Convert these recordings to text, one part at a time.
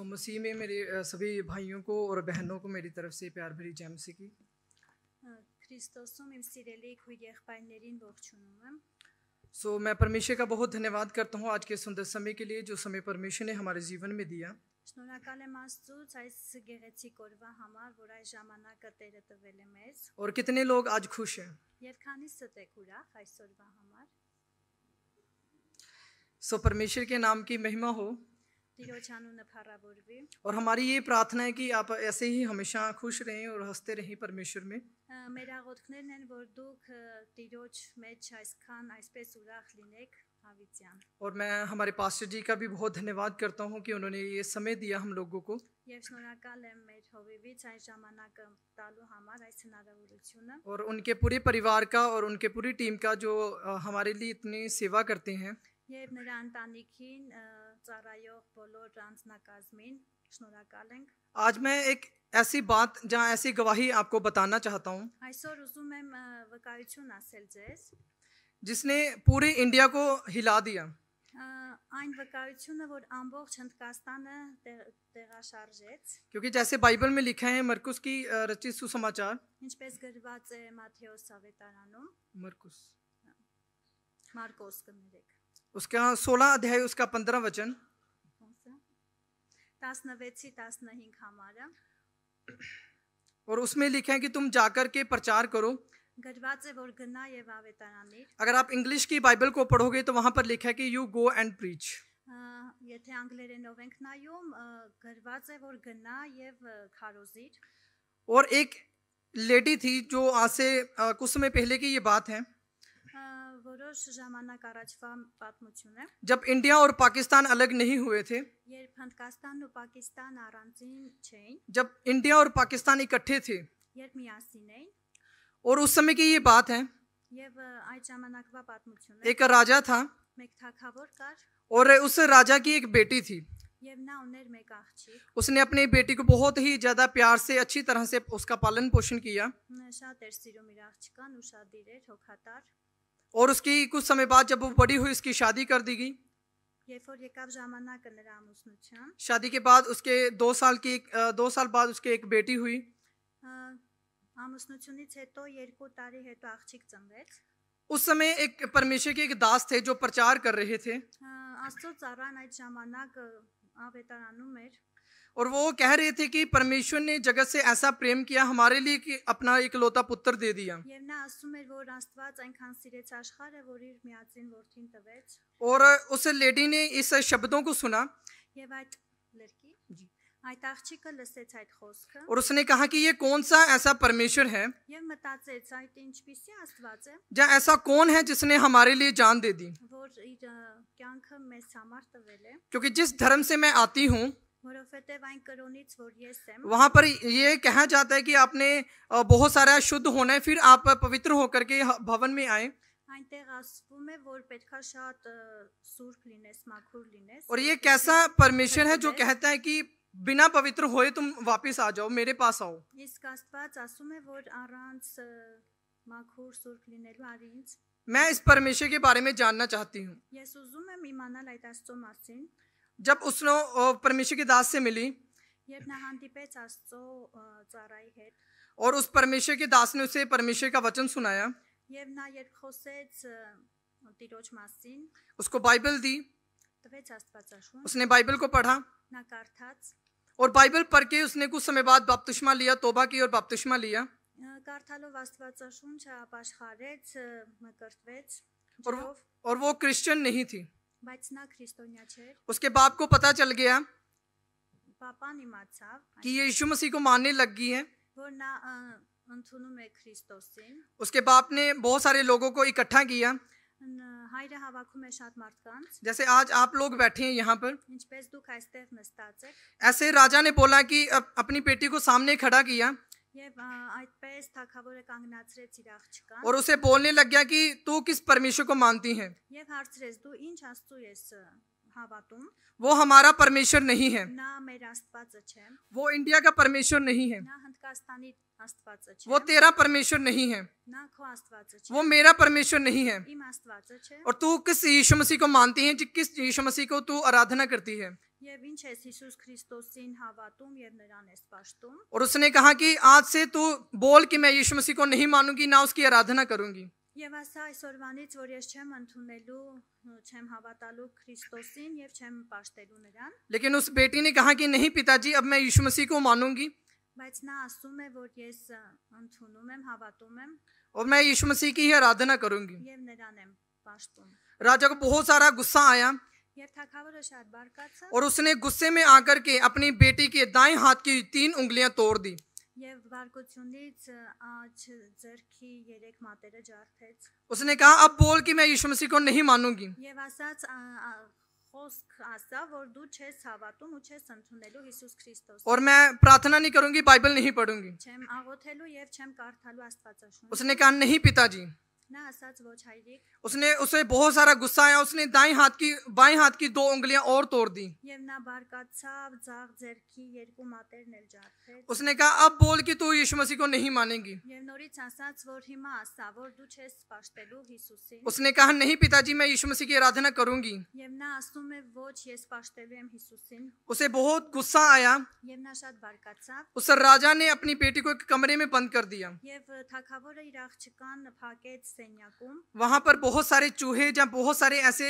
मसीह में मेरे सभी भाइयों को और बहनों को मेरी तरफ से प्यार भरी जय मसीह की। Քրիստոսում իմ սիրելի քույր եղբայրներին ողջունում եմ։ मैं परमेश्वर का बहुत धन्यवाद करता हूँ आज के सुंदर समय के लिए जो समय परमेश्वर ने हमारे जीवन में दिया। Շնորհակալ եմ Աստծուց այս գեղեցիկ օրվա համար, որ այս ժամանակը Տերը տվել է մեզ։ और कितने लोग आज खुश हैं। Եվ քանիսը եք ուրախ այս օրվա համար։ परमेश्वर के नाम की महिमा हो। Տիրոջ անունը փառավորվի։ और हमारी ये प्रार्थना है कि आप ऐसे ही हमेशा खुश रहें और हंसते रहें परमेश्वर में। Մեր աղոթքներն են, որ դուք Տիրոջ մեջ այսքան այսպես ուրախ լինեք հավիտյան։ और मैं हमारे पास्टर जी का भी बहुत धन्यवाद करता हूँ कि उन्होंने ये समय दिया हम लोगों को। Եվ շնորհակալ եմ մեր հովիվից այս ժամանակը տալու համար այս հնարավորությունը։ और उनके पूरे परिवार का और उनके पूरी टीम का जो हमारे लिए इतनी सेवा करते हैं। Եվ նրա ընտանիքին ծառայող բոլոր անձնակազմին շնորհակալ ենք։ आज मैं एक ऐसी बात जहाँ ऐसी गवाही आपको बताना चाहता हूँ Այսօր ուզում եմ վկայություն ասել ձեզ, जिसने पूरे इंडिया को हिला दिया। այն վկայությունը, որ ամբողջ Հնդկաստանը տեղաշարժեց, क्योंकि जैसे बाइबल में लिखा है मरकुस की रचित सुसमाचार, ինչպես գրված է Մատթեոս ավետարանում, Մարկոս կներեք, उसका 16 अध्याय उसका 15 वचन 16-ի 15 համարը और उसमें लिखा है कि तुम जाकर के प्रचार करो। գրված է, որ գնա եւ ավետարանիր। अगर आप इंग्लिश की बाइबल को पढ़ोगे तो वहां पर लिखा है कि यू गो एंड प्रीच। Եթե անգլերենով ենք նայում, գրված է, որ գնա եւ քարոզիր։ और एक लेडी थी जो आज से कुछ समय पहले की ये बात है, որոշ ժամանակ առաջվա պատմություն է, जब इंडिया और पाकिस्तान अलग नहीं हुए थे, երբ Հնդկաստանն ու Պակիստան առանձին չէին, जब इंडिया और पाकिस्तान इकट्ठे थे। երբ միասին էին, और उस समय की ये बात है, եւ այդ ժամանակվա պատմություն է, एक राजा था մեկ թագավոր կար और उस राजा की एक बेटी थी। եւ նա ուներ մեկ աղջիկ, उसने अपनी बेटी को बहुत ही ज्यादा प्यार से अच्छी तरह से उसका पालन पोषण किया। շատ էր սիրում իր աղջկան ու շատ իր հոգատար, और उसकी कुछ समय बाद जब वो बड़ी हुई उसकी शादी कर दी गई। երբ որ եկավ ժամանակը նրա ամուսնության, शादी के बाद उसके 2 साल बाद उसके एक बेटी हुई। ամուսնությունից հետո 2 տարի հետո աղջիկ ծնվեց। उस समय एक परमेश्वर के एक दास थे जो प्रचार कर रहे थे Աստծո ծառան այդ ժամանակ ավետարանում էր और वो कह रहे थे कि परमेश्वर ने जगत से ऐसा प्रेम किया हमारे लिए कि अपना इकलौता पुत्र दे दिया। եւ նա ասում էր, որ Աստված այնքան սիրեց աշխարհը, որ իր միածին որդին տվեց, और उस लेडी ने इस शब्दों को सुना եւ այդ լրկի այդ աղջիկը լսեց այդ խոսքը और उसने कहा कि ये कौन सा ऐसा परमेश्वर है, եւ մտածեց այդ ինչպիսի Աստված է, या ऐसा कौन है जिसने हमारे लिए जान दे दी। որ իր կյանքը մեզ համար տվել է, क्योंकि जिस धर्म से मैं आती हूँ որովհետեւ այն կրոնից, որ ես եմ, वहां पर ये कहा जाता है कि आपने बहुत सारा शुद्ध होना है फिर आप पवित्र होकर के भवन में आए। այնտեղ ասվում է, որ պետքա շատ սուրբ լինես, մաքուր լինես, और ये कैसा परमेश्वर है जो कहता है कि बिना पवित्र होए तुम वापस आ जाओ, मेरे पास आओ। իսկ Աստված ասում է, որ առանց մաքուր սուրբ լինելու արի ինձ։ मैं इस परमेश्वर के बारे में जानना चाहती हूँ। Ես ուզում եմ իմանալ այդ Աստծո մասին, जब उसने परमेश्वर के दास से मिली երբ նա հանդիպեց Աստծո ծառայի հետ, और उस परमेश्वर के दास ने उसे परमेश्वर का वचन सुनाया, եւ նա երբ խոսեց Տիրոջ մասին, उसको बाइबल दी, տվեց Աստվածաշունչ, उसने बाइबल को पढ़ा նա կարդաց, और बाइबल पढ़ के उसने कुछ समय बाद बपतिस्मा लिया, तौबा की और बपतिस्मा लिया। կարդալով Աստվածաշունչը ապաշխարեց, մկրտվեց, और वो क्रिश्चियन नहीं थी। բայց նա քրիստոնյա չէր, उसके बाप को पता चल गया papan իմացավ, कि ये यीशु मसीह को मानने लग गई है। որ նա ընդունում է Քրիստոսին, उसके बाप ने बहुत सारे लोगों को इकट्ठा किया, հայրը հավաքում է շատ մարդկանց, जैसे आज आप लोग बैठे हैं यहाँ पर। ինչպես դուք այստեղ նստած եք, ऐसे राजा ने बोला कि अपनी बेटी को सामने खड़ा किया եւ այդպես թագավորը կանգնացրեց իր աղջկան, और उसे बोलने लग गया कि तू किस परमेश्वर को मानती है, եւ հարցրեց դու ինչ Աստծո ես հավատում, वो हमारा परमेश्वर नहीं है, նա մեր Աստվածը չէ, वो इंडिया का परमेश्वर नहीं है, նա Հնդկաստանի Աստվածը वो չէ, तेरा परमेश्वर नहीं है, նա քո Աստվածը չէ, वो मेरा परमेश्वर नहीं है। իմ Աստվածը չէ, और तू किस यीशु मसीह को मानती है, किस यीशु मसीह को तू आराधना करती है? եւ ինչ ես Հիսուս Քրիստոսին հավատում եւ նրան ես պաշտում։ और उसने कहा कि आज से तू बोल कि मैं यीशु मसीह को नहीं मानूंगी, ना उसकी आराधना करूंगी। Եվ ասա այսօրվանից, որ ես չեմ ընդունելու, չեմ հավատալու Քրիստոսին եւ չեմ պաշտելու նրան, लेकिन उस बेटी ने कहा कि नहीं पिताजी, अब मैं यीशु मसीह को मानूंगी բայց նա ասում է, որ ես ընդունում եմ, հավատում եմ और मैं यीशु मसीह की ही आराधना करूंगी। եւ նրան եմ պաշտում։ राजा को बहुत सारा गुस्सा आया Եվ թագավորը շատ բարկացավ और उसने गुस्से में आकर के अपनी बेटी के दाएं हाथ की 3 उंगलियां तोड़ दी। եւ բարկությունից աջ ձեռքի 3 մատերը ջարդեց उसने कहा अब बोल कि मैं यीशु मसीह को नहीं मानूंगी। եւ ասաց խոսք ասա, որ դու չես հավատում ու չես ընդունելու Հիսուս Քրիստոսին, और मैं प्रार्थना नहीं करूंगी, बाइबल नहीं पढ़ूंगी। չեմ աղոթելու եւ չեմ կարդալու Աստվածաշունչը։ उसने कहा नहीं पिताजी। Նա ասաց ոչ հայրիկ उसने उसे बहुत सारा गुस्सा आया, उसने बाएं हाथ की 2 उंगलियां और तोड़ दी। եւ նա բարկացավ ձախ ձեռքի 2 մատերն էլ ջարդեց उसने कहा अब बोल कि तू यीशु मसीह को नहीं मानेगी। եւ նորից ասաց, որ հիմա ասա, որ դու չես պաշտելու Հիսուսին उसने कहा नहीं पिताजी, मैं यीशु मसीह की आराधना करूंगी। եւ նա ասում է, ոչ ես պաշտելու եմ Հիսուսին उसे बहुत गुस्सा आया। եւ նա շատ բարկացավ उस राजा ने अपनी बेटी को एक कमरे में बंद कर दिया। եւ թագավորը իր աղջկան փակեց սենյակում वहां पर बहुत सारे चूहे या बहुत सारे ऐसे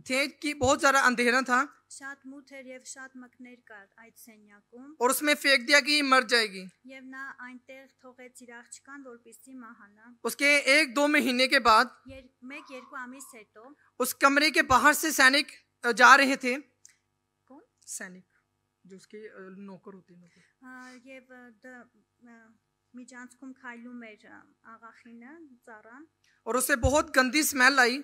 थे कि बहुत सारा अंधेरा था շատ մութ էր եւ շատ մկներ կար այդ սենյակում और उसमें फेंक दिया कि ये मर जाएगी। եւ նա այնտեղ թողեց իր աղջկան, որպեսզի महाना उसके 1-2 महीने के बाद 1-2 ամիս հետո उस कमरे के बाहर से सैनिक जा रहे थे। कौन? सैनिक जो उसके नौकर होते हैं। եւ միջանցքում քայլում էր աղախինը ծառան और उससे बहुत गंदी स्मेल आई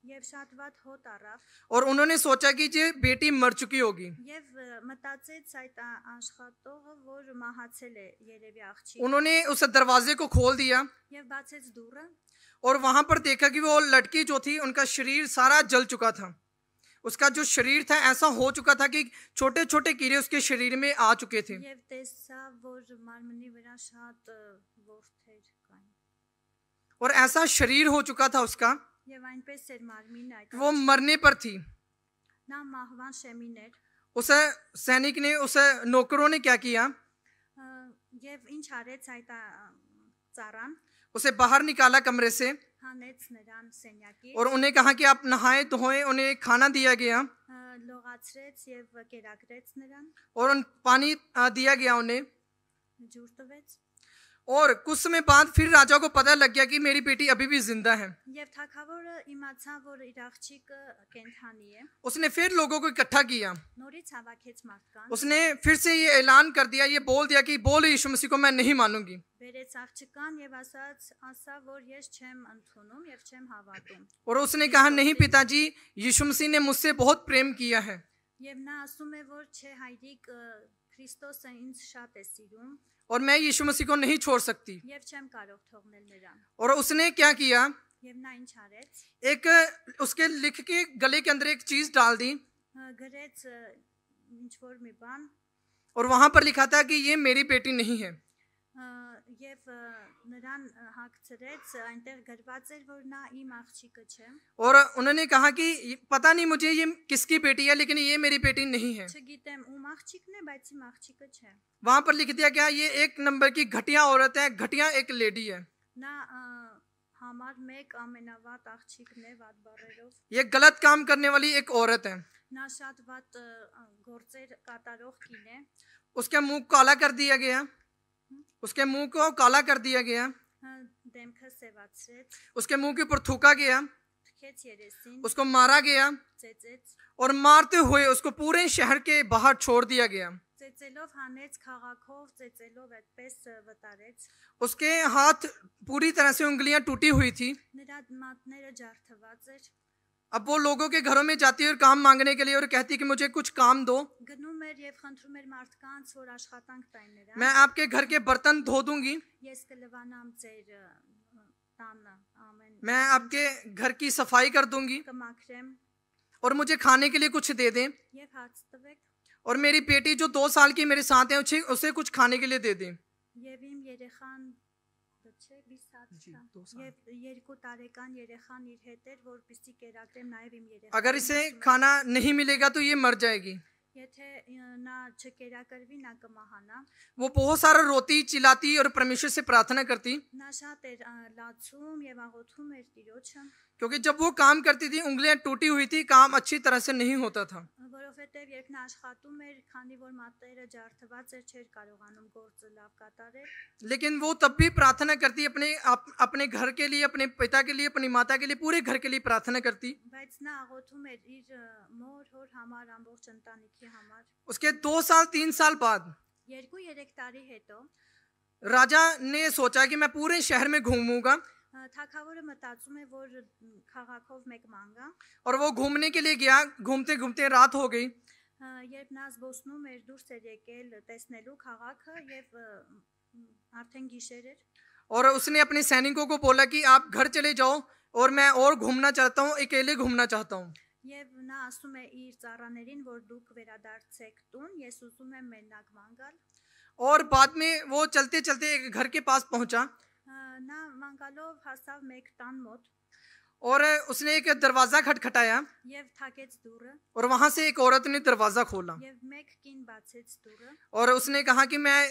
եւ շատ վատ հոտ առավ और उन्होंने सोचा कि ये बेटी मर चुकी होगी। եւ մտածեց այդ աշխատողը, որ մահացել է երևի աղջիկ उन्होंने उस दरवाजे को खोल दिया եւ բացեց դուռը और वहां पर देखा कि वो लड़की जो थी, उनका शरीर सारा जल चुका था। उसका जो शरीर था ऐसा हो चुका था कि छोटे छोटे कीड़े उसके शरीर में आ चुके थे। եւ տեսավ, որ մարմնի վրա շատ ворթեր կային और ऐसा शरीर हो चुका था उसका, եւ այնպես էր մարմինը այդ वो मरने पर थी। նա մահվան շեմին էր उसे सैनिक ने, उसे नौकरों ने क्या किया, եւ ինչ արեց այդ ծառան उसे बाहर निकाला कमरे से հանեց նրան սենյակի और उन्हें कहा कि आप नहाए धोएं। उन्हें खाना दिया गया լողացրեց եւ կերակրեց նրան और पानी दिया गया उन्हें। ջուր տվեց और कुछ समय बाद फिर राजा को पता लग गया कि मेरी बेटी अभी भी जिंदा है। եւ թագավորը իմացավ, որ իր աղջիկը կենթանի է उसने फिर लोगों को इकट्ठा किया। նորից հավաքեց մարդկանց उसने फिर से ये ऐलान कर दिया, ये बोल दिया कि बोल यीशु मसीह को मैं नहीं मानूंगी। բերեց աղջկան եւ ասա, որ ես չեմ ընդունում եւ չեմ հավատում और उसने कहा नहीं पिताजी, यीशु मसीह ने मुझसे बहुत प्रेम किया है եւ նա ասում է, որ չէ հայրիկ Քրիստոսը ինձ շատ է սիրում और मैं यीशु मसीह को नहीं छोड़ सकती। եւ չեմ կարող թողնել նրան और उसने क्या किया, եւ նա ինչ արեց एक उसके लिख के गले के अंदर एक चीज डाल दी գրեց ինչ որ մի բան और वहां पर लिखा था कि ये मेरी बेटी नहीं है। եւ նրան հագցրեց, այնտեղ գրված էր, որ նա իմ աղջիկը չէ और उन्होंने कहा कि पता नहीं मुझे ये किसकी बेटी है, लेकिन ये मेरी बेटी नहीं है। չգիտեմ ում աղջիկն է, բայց իմ աղջիկը չէ वहां पर लिख दिया गया ये 1 नंबर की घटिया औरत है, घटिया एक लेडी है। նա համար մեկ ամենավատ աղջիկն է վատ բառերով ये गलत काम करने वाली एक औरत है। նա շատ վատ գործեր կատարող կին է उसके मुंह काला कर दिया गया, उसके मुंह को काला कर दिया गया, դեմքը սևացրեց उसके मुंह के ऊपर थूका गया, թքեց երեսին उसको मारा गया ծեծեց और मारते हुए उसको पूरे शहर के बाहर छोड़ दिया गया। ծեծելով հանեց քաղաքով ծեծելով այդպես վտարեց उसके हाथ पूरी तरह से उंगलियां टूटी हुई थी। նրա մատները ջարդված էր अब वो लोगों के घरों में जाती है और काम मांगने के लिए और कहती कि मुझे कुछ काम दो, գնում էր եւ խնդրում էր մարդկանց, որ աշխատանք տային նրան मैं आपके घर के बर्तन धो दूंगी, ես կլվանամ ձեր տանը ամեն मैं आपके घर की सफाई कर दूंगी կմաքրեմ और मुझे खाने के लिए कुछ दे दें եւ հաց տվեք और मेरी बेटी जो 2 साल की मेरे साथ है उसे कुछ खाने के लिए दे दें। Եվ իմ երեխան չէ 20 հատ եւ 2 տարեկան երեխան իր հետ էր, որպեսզի կերակրեմ նաեւ իմ երեխան։ अगर इसे खाना नहीं मिलेगा तो ये मर जाएगी। Եթե նա չկերակրվի, նա կմահանա։ वो बहुत सारा रोती, चिल्लाती और परमेश्वर से प्रार्थना करती, Նա շատ էր լացում եւ աղոթում էր Տիրոջը, क्योंकि जब वो काम करती थी उंगलियां टूटी हुई थी, काम अच्छी तरह से नहीं होता था। որովհետեւ երբ նա աշխատում էր, քանի որ մատները ջարդված էր, չէր կարողանում գործը լավ կատարել։ लेकिन वो तब भी प्रार्थना करती, अपने घर के लिए, अपने पिता के लिए, अपनी माता के लिए, पूरे घर के लिए प्रार्थना करती। Բայց նա աղոթում էր իր մոր հոր համար, ամբողջ ընտանիքի համար։ उसके 2 साल 3 साल बाद 2-3 տարի հետո राजा ने सोचा कि मैं पूरे शहर में घूमूंगा, թագավորը մտածում է, որ քաղաքով մեկ ման գա, और वो घूमने के लिए गया। घूमते घूमते रात हो गई। երբ նա զբոսնում էր, դուրս էր եկել տեսնելու քաղաքը եւ արդեն գիշեր էր, और उसने अपने सैनिकों को बोला कि आप घर चले जाओ और मैं और घूमना चाहता हूँ, अकेले घूमना चाहता हूँ। եւ նա ասում է իր ծառաներին, որ դուք վերադարձեք տուն, ես ուզում եմ մենակ ման գալ։ और बाद में वो चलते चलते एक घर के पास पहुंचा Նա ման գալով հասավ մեկ տան մոտ और उसने एक दरवाजा खटखटाया եւ թակեց դուռը और वहां से एक औरत ने दरवाजा खोला եւ մեկ կին բացեց դուռը और उसने कहा कि मैं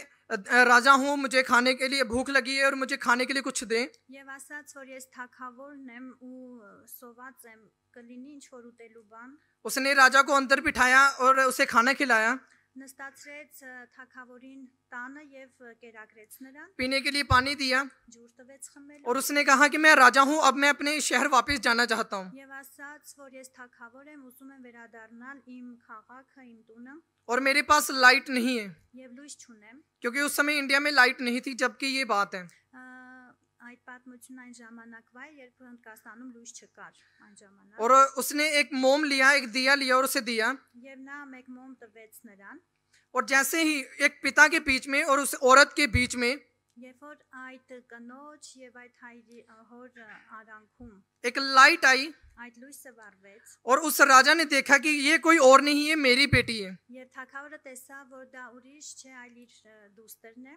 राजा हूँ, मुझे खाने के लिए भूख लगी है और मुझे खाने के लिए कुछ दे। եւ ասաց, որ ես թագավորն եմ ու սոված եմ, կլինի ինչ որ ուտելու բան։ उसने राजा को अंदर बिठाया और उसे खाना खिलाया, Նստացրեց թագավորին տանը եւ կերակրեց նրան, पीने के लिए पानी दिया ջուր տվեց խմելու और उसने कहा कि मैं राजा हूँ, अब मैं अपने शहर वापस जाना चाहता हूँ եւ ասաց, որ ես թագավոր եմ, ուզում եմ վերադառնալ իմ քաղաքը, իմ տունը और मेरे पास लाइट नहीं है, եւ լույս չունեմ։ क्योंकि उस समय इंडिया में लाइट नहीं थी जबकि ये बात है। Այդ պատմությունն այն ժամանակվա է, երբ Հնդկաստանում լույս չկար այն ժամանակ։ और उसने एक मोम लिया, एक दिया लिया और उसे दिया, Եվ նա մեկ մոմ տվեց նրան, और जैसे ही एक पिता के बीच में और उस औरत के बीच में երբ որ այդ կնոջ եւ այդ հայրի հոր արանքում एक लाइट आई այդ լույսը վառվեց, और उस राजा ने देखा कि ये कोई और नहीं है, मेरी बेटी है। եւ թագավորը տեսավ, որ դա ուրիշ չէ, այլ իր դուստերն է,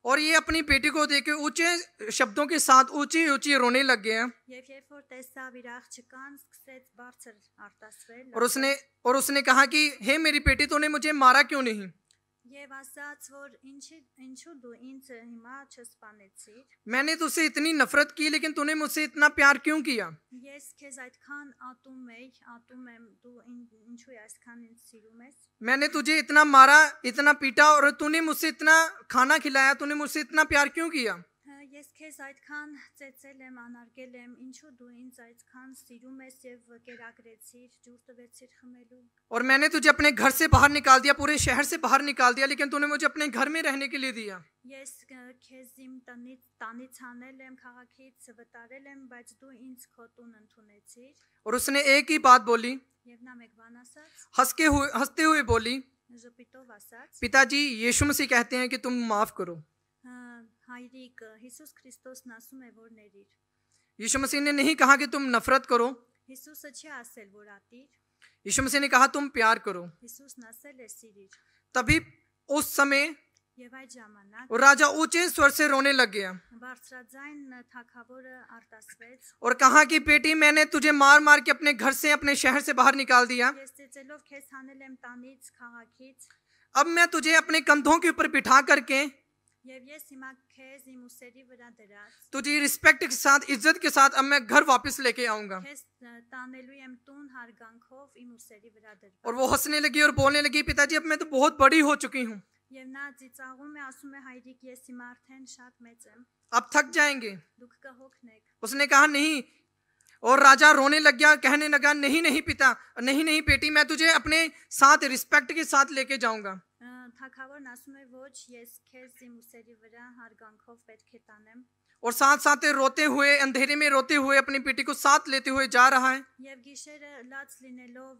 और ये अपनी बेटी को देख के ऊंचे शब्दों के साथ ऊंची ऊंची रोने लग गया। եւ երբ որ տեսավ իր աղջկան, սկսեց բարձր արտասվել और उसने कहा कि हे मेरी बेटी, तूने मुझे मारा क्यों नहीं? եւ ասաց, որ ինչու դու ինձ հիմա չսպանեցիր, मैंने तुझसे इतनी नफरत की लेकिन तूने मुझसे इतना प्यार क्यों किया? ես քեզ այդքան ատում եմ, դու ինչու այսքան ինձ սիրում ես, मैंने तुझे इतना मारा, इतना पीटा और तूने मुझसे इतना खाना खिलाया, तूने मुझसे इतना प्यार क्यों किया? ես քեզ այդքան ծեծել եմ, անարգել եմ, ինչու դու ինձ այդքան սիրում ես եւ կերակրեցիր, ջուր տվեցիր խմելու, और मैंने तुझे अपने घर से बाहर निकाल दिया, पूरे शहर से बाहर निकाल दिया, लेकिन तूने मुझे अपने घर में रहने के लिए दिया। ես քեզ իմ տանից հանել եմ, քաղաքից վտարել եմ, բայց դու ինձ քո տուն ընդունեցիր։ और उसने एक ही बात बोली, Եվ նա մեկ բան ասաց, हंसते हुए बोली, ժպիտով ասաց, पिताजी यीशु मसीह कहते हैं कि तुम माफ करो। հայրիկ Հիսուս Քրիստոսն ասում է, որ ներիր։ यीशु मसीह ने नहीं कहा कि तुम नफरत करो, Հիսուսը չի ասել, որ ատիր, यीशु मसीह ने कहा तुम प्यार करो। Հիսուսն ասել է սիրիր։ तभी उस समय Եվ այդ ժամանակ राजा ऊंचे स्वर से रोने लग गया բարձրաձայն թագավորը արտասվեց, और कहा कि बेटी, मैंने तुझे मार मार के अपने घर से, अपने शहर से बाहर निकाल दिया, ես ծեծելով քեզ հանել եմ տանից, քաղաքից, अब मैं तुझे अपने कंधों के ऊपर बिठा करके եւ ես հիմա քեզ իմ ուսերի վրա դրած, तुझे रिस्पेक्ट के साथ, इज्जत के साथ अब मैं घर वापस लेके आऊंगा। քեզ տանելու եմ տուն հարգանքով իմ ուսերի վրա դրած։ और वो हंसने लगी और बोलने लगी, पिताजी अब मैं तो बहुत बड़ी हो चुकी हूँ, Եվ նա ծիծաղում է, ասում է, հայրիկ, ես հիմա արդեն շատ մեծ եմ, अब थक जाएंगे। դուք կհոգնեք։ उसने कहा नहीं, और राजा रोने लग गया, कहने लगा नहीं नहीं पिता, नहीं नहीं बेटी, मैं तुझे अपने साथ रिस्पेक्ट के साथ लेके जाऊंगा। Թագավորն ասում է, ոչ, ես քեզ իմ ուսերի վրա հարգանքով պետք է տանեմ։ और साथ साथ रोते हुए, अंधेरे में रोते हुए अपनी बेटी को साथ लेते हुए जा रहा है। Եվ գիշերը լաց լինելով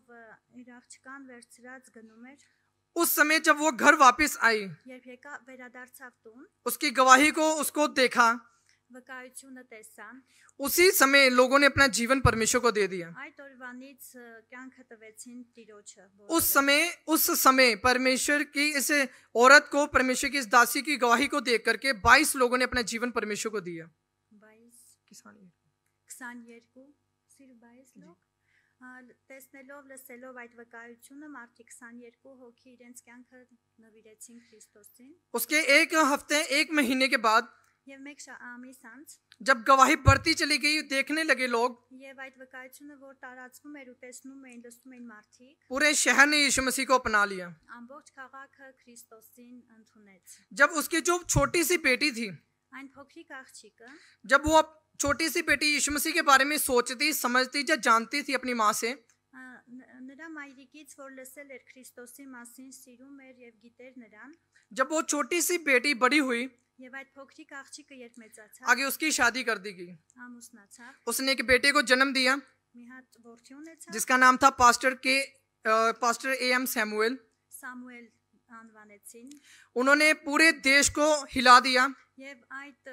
իր աղջկան վերցրած գնում էր, उस समय जब वो घर वापस आई, երբ եկա վերադարձավ տուն, उसकी गवाही को उसको देखा վկայությունը տեսան, उसी समय लोगों ने अपना जीवन परमेश्वर को दे दिया। այդ օրվանից կյանքը տվեցին Տիրոջը उस բոլորը։ समय परमेश्वर की इस औरत को, परमेश्वर की इस दासी की गवाही को देख करके 22 लोगों ने अपना जीवन परमेश्वर को दिया। 22 սիրու 22 लोग տեսնելով լսելով այդ վկայությունը մարդիկ 22 հոգի իրենց կյանքը նվիրեցին Քրիստոսին उसके एक हफ्ते, एक महीने के बाद եւ մեկ ամիս անց जब गवाही बढ़ती चली गई, देखने लगे लोग, եւ այդ վկայությունը որ տարածվում էր ու տեսնում էին լսում էին մարդիկ पूरे शहर ने यीशु मसीह को अपना लिया। ամբողջ քաղաքը Քրիստոսին ընդունեց। जब उसकी जो छोटी सी बेटी थी, այն փոքրիկ աղջիկը जब वो छोटी सी बेटी यीशु मसीह के बारे में सोचती, समझती या जानती थी अपनी माँ से, նրա մայրիկից որ լսել էր Քրիստոսի մասին սիրում էր եւ գիտեր նրան जब वो छोटी सी बेटी बड़ी हुई, եւ այդ փոքրիկ աղջիկը երբ մեծացավ आगे उसकी शादी कर दी गई। ամուսնացավ उसने एक बेटे को जन्म दिया մի հատ որդի ունեցավ जिसका नाम था पास्टर A.M. सैमुएल। Սամուել անվանեցին उन्होंने पूरे देश को हिला दिया। եւ այդ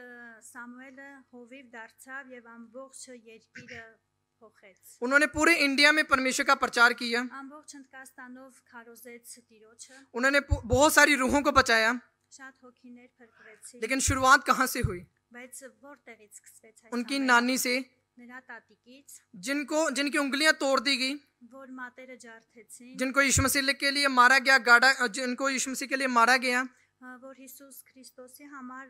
Սամուելը հովիվ դարձավ եւ ամբողջ երկիրը փոխեց उन्होंने पूरे इंडिया में परमेश्वर का प्रचार किया। ամբողջ Հնդկաստանով քարոզեց Տիրոջը उन्होंने बहुत सारी रूहों को बचाया। շատ հոգիներ փրկվեցին लेकिन शुरुआत कहाँ से हुई? բայց որտեղից սկսվեց այս उनकी ամենը? नानी से, նրա տատիկից जिनकी उंगलियां तोड़ दी गई, որ մատերը ջարդեցին जिनको यीशु मसीह के लिए मारा गया, जिनको यीशु मसीह के लिए मारा गया, որ Հիսուս Քրիստոսի համար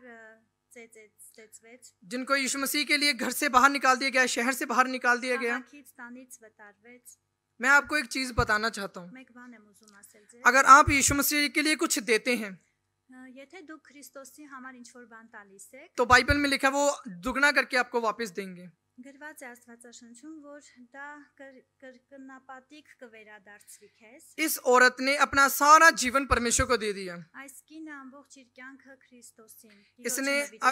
ծեծվեց जिनको यीशु मसीह के लिए घर से बाहर निकाल दिया गया, शहर से बाहर निकाल दिया गया। քաղաքից տանից վտարվեց मैं आपको एक चीज बताना चाहता हूँ, մեկ բան եմ ուզում ասել ձեզ अगर आप यीशु मसीह के लिए कुछ देते हैं եթե դուք Քրիստոսի համար ինչ որ բան տալիս եք तो बाइबल में लिखा वो दुगना करके आपको वापस देंगे। գրված է Աստվածաշնչում որ դա կրկնապատիկ կվերադարձվի քեզ इस औरत ने अपना सारा जीवन परमेश्वर को दे दिया। այս կինը ամբողջ իր կյանքը Քրիստոսին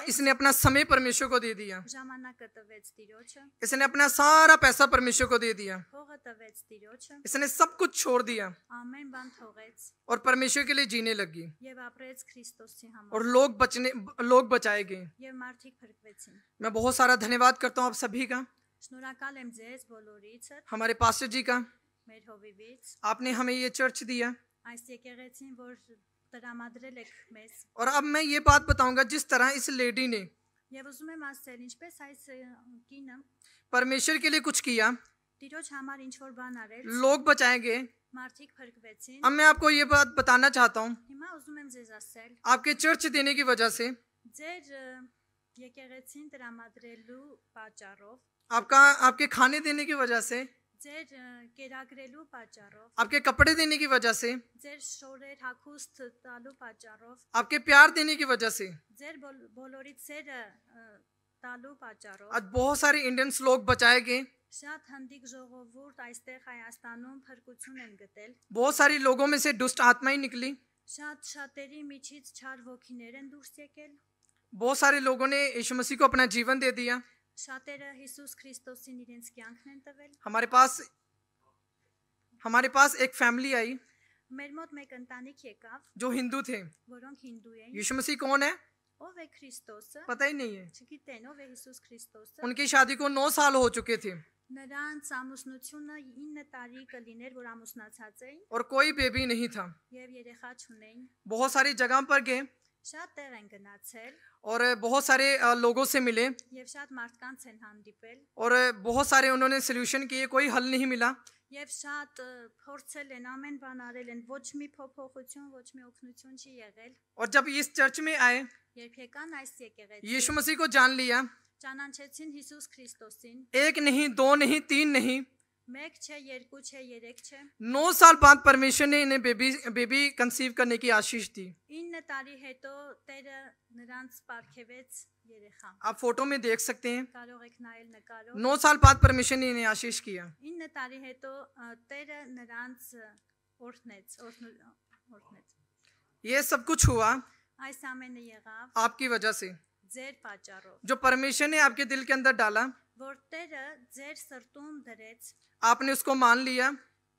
इसने अपना समय परमेश्वर को दे दिया। ժամանակը տվեց Տիրոջը इसने अपना सारा पैसा परमेश्वर को दे दिया। փողը տվեց Տիրոջը इसने सब कुछ छोड़ दिया ամեն բան թողեց और परमेश्वर के लिए जीने लगी եւ ապրեց Քրիստոսի համար और लोग बचाए गए। եւ մարդիկ փրկվեցին मैं बहुत सारा धन्यवाद करता हूँ आप सभी का, շնորհակալ եմ ձեզ բոլորիցը हमारे पास्टर जी का। մեր հովիվից आपने हमें ये चर्च दिया այս եկեղեցին որ տրամադրել եք մեզ और अब मैं ये बात बताऊंगा, जिस तरह इस लेडी ने եւ ուզում եմ ասել ինչպես այս կինը परमेश्वर के लिए कुछ किया, Տիրոջ համար ինչ որ բան արեց लोग बचाए गए। մարդիկ փրկվեցին अब मैं आपको ये बात बताना चाहता हूँ, հիմա ուզում եմ ձեզ ասել आपके चर्च देने की वजह से, ձեր եկեղեցին տրամադրելու պատճառով आपके खाने देने की वजह से, ձեր կերակրելու պատճառով आपके कपड़े देने की वजह से, ձեր շորեր հագուստ տալու պատճառով आपके प्यार देने की वजह से ձեր բոլորից սերը տալու պատճառով आज बहुत सारे इंडियंस लोग बचाए गए। շատ հնդիկ ժողովուրդ այստեղ Հայաստանում փրկություն են գտել बहुत सारे लोगों में से दुष्ट आत्माएं निकली। շատ շատերի միջից չար ոգիներ են դուրս եկել बहुत सारे लोगों ने यीशु मसीह को अपना जीवन दे दिया। շատերը Հիսուս Քրիստոսին իրենց կյանքն են տվել हमारे पास एक फैमिली आई մեր մոտ մեկ ընտանիք եկավ जो हिंदू थे। որոնք հինդու էին यीशु मसीह कौन है ով է Քրիստոսը पता ही नहीं है। չգիտեն ով է Հիսուս Քրիստոսը उनकी शादी को 9 साल हो चुके थे նրանց ամուսնությունը 9 տարի կլիներ որ ամուսնացած էին और कोई बेबी नहीं था। եւ երեխա չունեին बहुत सारी जगह पर गए շատ տեղ են գնացել और बहुत सारे लोगों से मिले եւ շատ մարդկանց են հանդիպել और बहुत सारे उन्होंने सोल्यूशन किए, कोई हल नहीं मिला। եւ շատ փորձել են ամեն բան արել են ոչ մի փոփոխություն ոչ մի օգնություն չի եղել और जब इस चर्च में आए, երբ եկան այս եկեղեցի यीशु मसीह को जान लिया। ճանաչեցին Հիսուս Քրիստոսին एक नहीं, दो नहीं, तीन नहीं, մեկ չէ երկու չէ երեք չէ 9 साल बाद परमेश्वर ने इन्हें बेबी कंसीव करने की आशीष दी। 9 տարի հետո Տերը նրանց ապարգևեց երեխա आप फोटो में देख सकते हैं, կարող եք նայել նկարով 9 साल बाद परमेश्वर ने इन्हें आशीष किया। 9 տարի հետո Տերը նրանց օրհնեց ये सब कुछ हुआ այս ամենը եղավ आपकी वजह से, ձեր պատճառով जो परमेश्वर ने आपके दिल के अंदर डाला, որ Տերը ձեր սրտում դրեց आपने उसको मान लिया।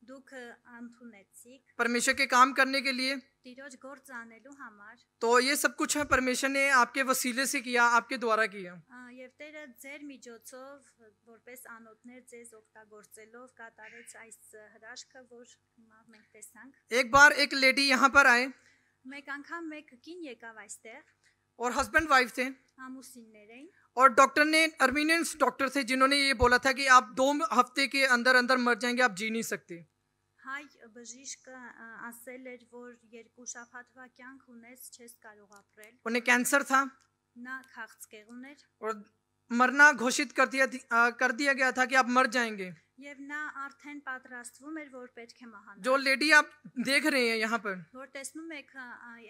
դուք ընդունեցիք परमेश्वर के काम करने के लिए Տիրոջ գործ անելու համար तो ये सब कुछ है परमेश्वर ने आपके वसीले से किया, आपके द्वारा किया। եւ Տերը ձեր միջոցով որպես անոթներ ձեզ օգտագործելով կատարեց այս հրաշքը, որ հիմա մենք տեսանք։ एक बार एक लेडी यहाँ पर आए Մեկ անգամ մեկ կին եկավ այստեղ, और हस्बैंड वाइफ थे, ամուսիններ էին, और डॉक्टर ने, अर्मीनियंस डॉक्टर थे, जिन्होंने ये बोला था कि आप 2 हफ्ते के अंदर अंदर मर जाएंगे, आप जी नहीं सकते। հայ բժիշկը ասել էր, որ 2 շաբաթվա կյանք ունես, չես կարող ապրել։ उन्हें कैंसर था Նա քաղցկեղ ուներ और मरना घोषित कर दिया गया था कि आप मर जाएंगे। եւ նա արդեն պատրաստվում էր, որ պետք է մահանա։ जो लेडी आप देख रहे हैं यहाँ पर, Որ տեսնում եք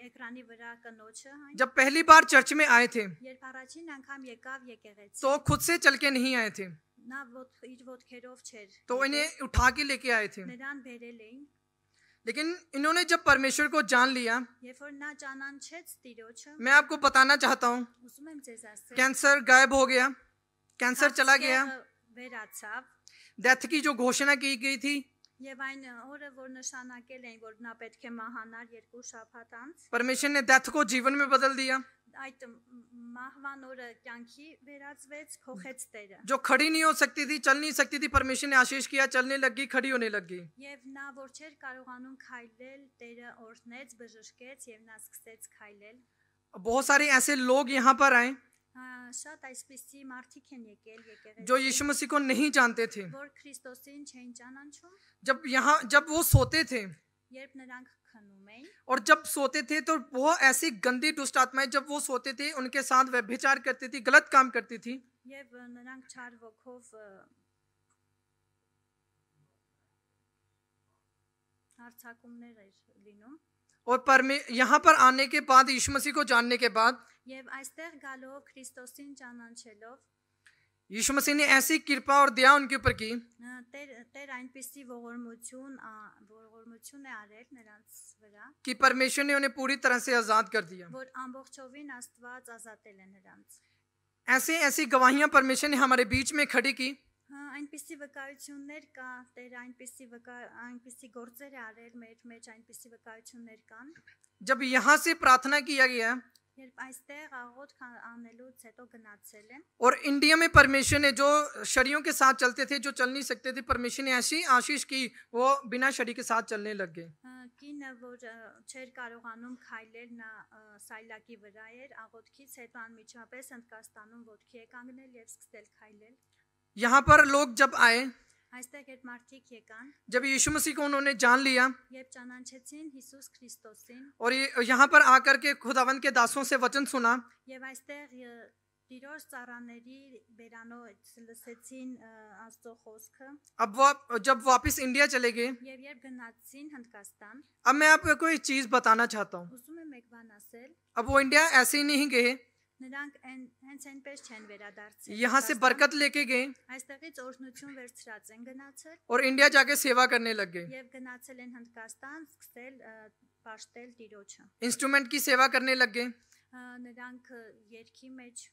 էկրանի վրա կնոջը, այն जब पहली बार चर्च में आए थे երբ առաջին անգամ եկավ եկեղեցի, तो खुद से चल के नहीं आए थे, նա իր ոտքերով չէր, तो इन्हें उठा के लेके आए थे। նրան բերել էին, लेकिन इन्होंने जब परमेश्वर को जान लिया, երբ որ նա ճանաչեց Տիրոջը, मैं आपको बताना चाहता हूँ, ուզում եմ ձեզ ասել, कैंसर गायब हो गया, कैंसर चला गया। քաղցկեղը վերացավ डेथ की जो घोषणा की गई थी, եւ այն օրը, որ նշանակել էին, որ նա պետք է մահանար 2 շաբաթ անց, परमेश्वर ने डेथ को जीवन में बदल दिया। այդ մահվան օրը կյանքի վերածվեց, փոխեց Տերը։ जो खड़ी नहीं हो सकती थी, चल नहीं सकती थी, परमेश्वर ने आशीष किया, चलने लग गई, खड़ी होने लग गई। Եվ նա որ չէր կարողանում քայլել, Տերը օրհնեց, բժշկեց եւ նա սկսեց քայլել։ बहुत सारे ऐसे लोग यहाँ पर आए Շատ այսպիսի մարդիկ են եկել जो եկեղեցի, यीशु मसीह को नहीं जानते थे। որ Քրիստոսին չէին ճանաչում, जब वो सोते थे երբ նրանք քնում էին, और जब सोते थे तो वो ऐसी गंदी दुष्ट आत्माएं जब वो सोते थे उनके साथ व्यभिचार करती थी, गलत काम करती थी। եւ նրանք չար ոգով հարցակումներ էր լինում, और यहाँ पर आने के बाद, यीशु मसीह को जानने के बाद, եւ այստեղ գալով Քրիստոսին ճանաչելով यीशु मसीह ने ऐसी कृपा और दया उनके ऊपर की Տեր այնպիսի ողորմություն է արել նրանց վրա, कि परमेश्वर ने उन्हें पूरी तरह से आजाद कर दिया। որ ամբողջովին Աստված ազատել է նրանց։ ऐसी गवाहियां परमेश्वर ने हमारे बीच में खड़ी की Այնպիսի վկայություններ կա, Տեր այնպիսի գործեր է արել մեր մեջ, այնպիսի վկայություններ կան, जब यहाँ से प्रार्थना किया गया երբ այստեղ աղոթք անելուց հետո գնացել են, और इंडिया में परमेश्वर ने जो शरीरों के साथ चलते थे, जो चल नहीं सकते थे, परमेश्वर ने ऐसी आशीष की वो बिना शरीर के साथ चलने लग गए। կինը որ չէր կարողանում քայլել, նա սայլակի վրա էր, աղոթքից հետո անմիջապես Հնդկաստանում ոտքի է կանգնել եւ սկսել քայլել։ यहाँ पर लोग जब आए, Այստեղ այդ մարդիկ եկան, जब यीशु मसीह को उन्होंने जान लिया երբ ճանաչեցին Հիսուս Քրիստոսին, और यहाँ पर आकर के खुदावंद के दासों से वचन सुना, եւ այստեղ Տիրոջ ծառաների բերանով լսեցին Աստծո խոսքը, अब वो जब वापस इंडिया चले गए, եւ երբ गनाեցին Հնդկաստան, अब मैं आपको एक चीज बताना चाहता हूँ। ուզում եմ մեկ բան ասել, अब वो इंडिया ऐसे ही नहीं गए, նրանք հենց այնպես չեն վերադարձել, यहाँ से बरकत लेके गए այստեղից օրհնություն վերցրած են գնացել और इंडिया जाके सेवा करने लग गए, եւ գնացել են Հնդկաստան, սկսել պաշտել Տիրոջը, इंस्ट्रूमेंट की सेवा करने लग गए, նրանք երկի մեջ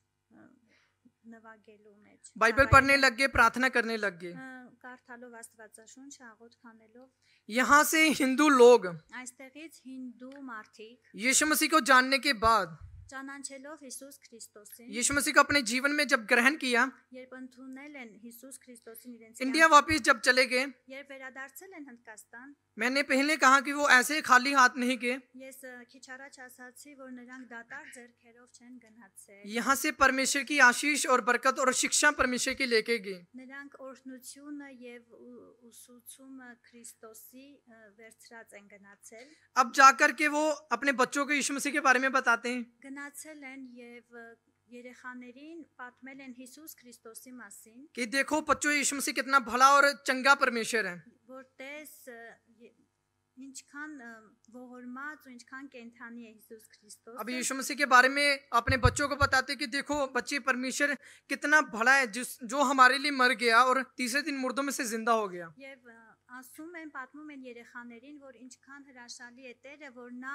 նվագելու մեջ, बाइबल पढ़ने लग गए, प्रार्थना करने लग गए। կարդալով Աստվածաշունչը, աղոթք անելով, यहाँ से हिंदू लोग այստեղից հինդու մարդիկ यीशु मसीह को जानने के बाद, ճանաչելով Հիսուս Քրիստոսին, यीशु मसीह को अपने जीवन में जब ग्रहण किया, երբ ընդունել են Հիսուս Քրիստոսին իրենց इंडिया वापस जब चले गए, երբ վերադարձել են Հնդկաստան, मैंने पहले कहा कि वो ऐसे खाली हाथ नहीं गए, ես քիչ առաջ ասացի, որ նրանք դատար ձեռքերով չեն գնացել, यहाँ से परमेश्वर की आशीष और बरकत और शिक्षा परमेश्वर की लेके गए। նրանք օրհնությունը եւ ուսուցումը Քրիստոսի վերցրած են գնացել, अब जाकर के वो अपने बच्चों को यीशु मसीह के बारे में बताते हैं գնացել են եւ երեխաներին պատմել են Հիսուս Քրիստոսի մասին, कि देखो बच्चों, यीशु मसीह कितना भला और चंगा परमेश्वर है। որտես ինչքան ողորմած ու ինչքան կենթանի է Հիսուս अब Քրիստոսը, यीशु मसीह के बारे में अपने बच्चों को बताते हैं कि देखो बच्चे, परमेश्वर कितना भला है, जो हमारे लिए मर गया और तीसरे दिन मुर्दों में से जिंदा हो गया। եւ ասում են, պատմում են երեխաներին, որ ինչքան հրաշալի է Տերը, որ նա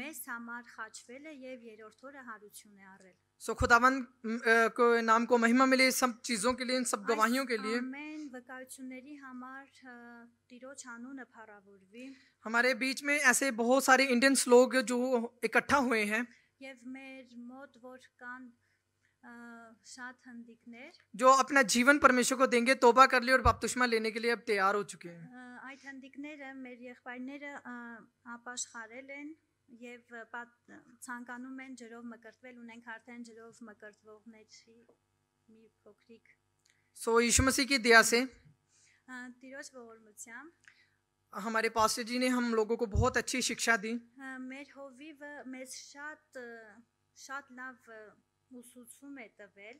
մեզ համար խաչվել է եւ երրորդ օրը հարություն է առել։ सो खुदावन को नाम को महिमा मिले सब चीज़ों के लिए, इन सब गवाहियों के लिए। ամեն վկայությունների համար Տիրոջ անունը փառավորվի हमारे बीच में ऐसे बहुत सारे इंडियंस लोग जो इकट्ठा हुए हैं, եւ մեր մոտ որ կան շատ հնդիկներ, जो अपना जीवन परमेश्वर को देंगे, तौबा कर लिए और बपतिस्मा लेने के लिए अब तैयार हो चुके हैं। այդ հնդիկները մեր եղբայրները ապաշխարել են եւ ցանկանում են ջրով մկրտվել, ունենք արդեն ջրով մկրտվողների մի փոքրիկ सो यीशु मसीह की दया से Տիրոջ ողորմությամբ हमारे पास्टर जी ने हम लोगों को बहुत अच्छी शिक्षा दी, մեր հովիվը մեզ շատ լավ ուսուցում է տվել,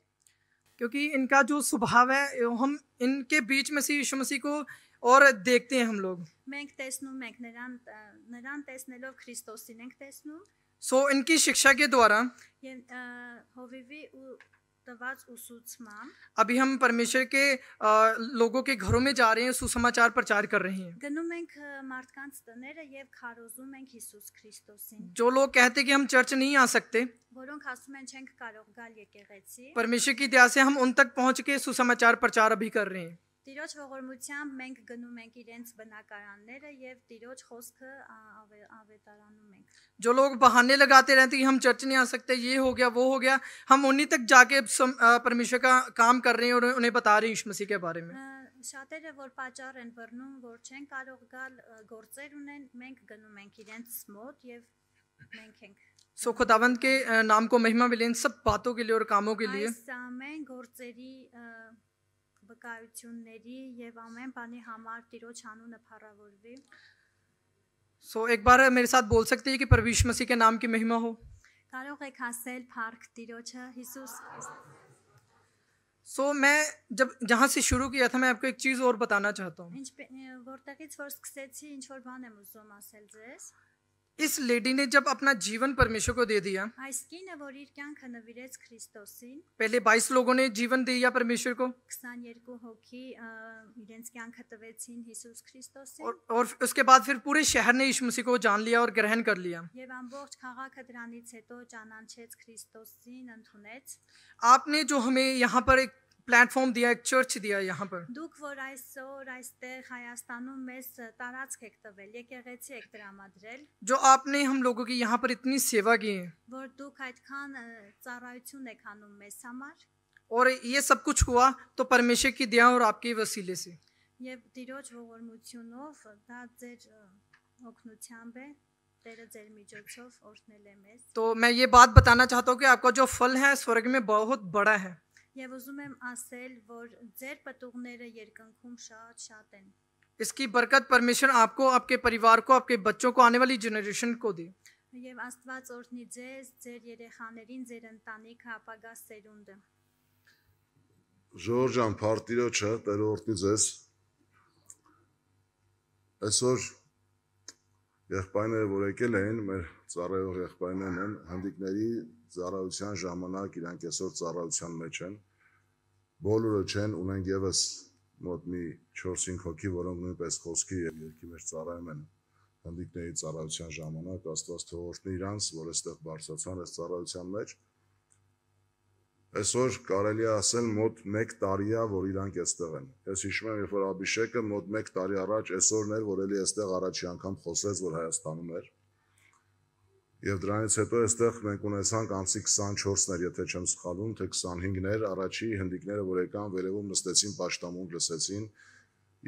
क्योंकि इनका जो स्वभाव है हम इनके बीच में से यीशु मसीह को और देखते हैं हम लोग। մենք տեսնում ենք նրան տեսնելով Քրիստոսին ենք տեսնում सो इनकी शिक्षा के द्वारा եւ հովիվի տված ուսուցմամբ अभी हम परमेश्वर के लोगों के घरों में जा रहे हैं, सुसमाचार प्रचार कर रहे हैं। գնում ենք մարդկանց տները եւ քարոզում ենք Հիսուս Քրիստոսին, जो लोग कहते कि हम चर्च नहीं आ सकते, որոնք ասում են չենք կարող գալ եկեղեցի, परमेश्वर की दया से हम उन तक पहुंच के सुसमाचार प्रचार अभी कर रहे हैं। Տիրոջ ողորմությամբ մենք գնում ենք իրենց բնակարանները եւ Տիրոջ խոսքը ավետարանում ենք։ जो लोग बहाने लगाते रहते हैं कि हम चर्च नहीं आ सकते, ये हो गया वो हो गया, हम उन्हीं तक जाके परमेश्वर का काम कर रहे हैं और उन्हें बता रहे हैं यीशु मसीह के बारे में। Շատերը որ պատճառ են բռնում, որ չեն կարող գալ գործեր ունեն, մենք գնում ենք իրենց մոտ եւ մենք ենք सो खुदावंद के नाम को महिमा मिले इन सब बातों के लिए और कामों के लिए। այս ամեն գործերի վկայությունների եւ ամեն բանի համար Տիրոջ անունը փառավորվի։ सो एक बार मेरे साथ बोल सकते हैं कि प्रभु यीशु मसीह के नाम की महिमा हो। Կարող եք ասել փառք Տիրոջը Հիսուս सो मैं जब जहाँ से शुरू किया था, मैं आपको एक चीज़ और बताना चाहता हूँ। որտեղից որ սկսեցի ինչ որ բան եմ ուզում ասել ձեզ։ इस लेडी ने जब अपना जीवन परमेश्वर को दे दिया, Այս կինը որ իր կյանքը նվիրեց Քրիստոսին, पहले 22 लोगों ने जीवन दिया परमेश्वर को 22 հոգի իրենց կյանքը տվեցին Հիսուս Քրիստոսին, और उसके बाद फिर पूरे शहर ने यीशु मसीह को जान लिया और ग्रहण कर लिया। եւ ամբողջ քաղաքը դրանից հետո ճանաչեց Քրիստոսին, ընդունեց։ आपने जो हमें यहाँ पर एक प्लेटफॉर्म दिया, एक चर्च दिया यहाँ पर, Դուք որ այսօր այստեղ Հայաստանում մեզ տարածք եք տվել, եկեղեցի եք տրամադրել, जो आपने हम लोगों की यहाँ पर इतनी सेवा की है, որ դուք այդքան ծառայություն եք անում մեզ համար, और ये सब कुछ हुआ तो परमेश्वर की दया और आपके वसीले से। եւ Տիրոջ ողորմությունով դա ձեր օգնությամբ է, Տերը ձեր միջոցով օրհնել է մեզ։ तो मैं ये बात बताना चाहता हूँ कि आपका जो फल है स्वर्ग में बहुत बड़ा है। Եվ ուզում եմ ասել, որ ձեր պատուղները երկնքում շատ են։ इसकी बरकत परमेश्वर आपको, आपके परिवार को, आपके बच्चों को, आने वाली जनरेशन को दे। Եվ Աստված օրհնի ձեզ, ձեր երեխաներին, ձեր ընտանիքը, ապագա սերունդը։ Ժորժան Փարտիրոջը Տերը օրհնի ձեզ։ Այսօր եղբայրները որ եկել են, մեր ծառայող եղբայրներն են, հանդիկների ծառայության ժամանակ իրանք այսօր ծառայության մեջ են։ Բոլորը չեն, ունենք եւս մոտ մի 4-5 հոգի, որոնք նույնպես խոսքի եւ երկի մեջ ծառայում են հանդիկների ծառայության ժամանակ, Աստված թող օրհնի իրանց, որ այստեղ բարձրացան այս ծառայության մեջ։ Այսօր կարելի է ասել մոտ 1 տարի է, որ իրանք այստեղ են։ Ես հիշում եմ, երբ որ Աբիշեկը մոտ 1 տարի առաջ այսօրն էր, որ էլի այստեղ առաջի անգամ խոսեց, որ Հայաստանում էր։ Եվ դրանից հետո այստեղ մենք ունեցանք անցի 24-ներ, եթե չեմ սխալվում, թե 25-ներ, առաջի հնդիկները, որ եկան վերևում նստեցին, պաշտամունք լսեցին,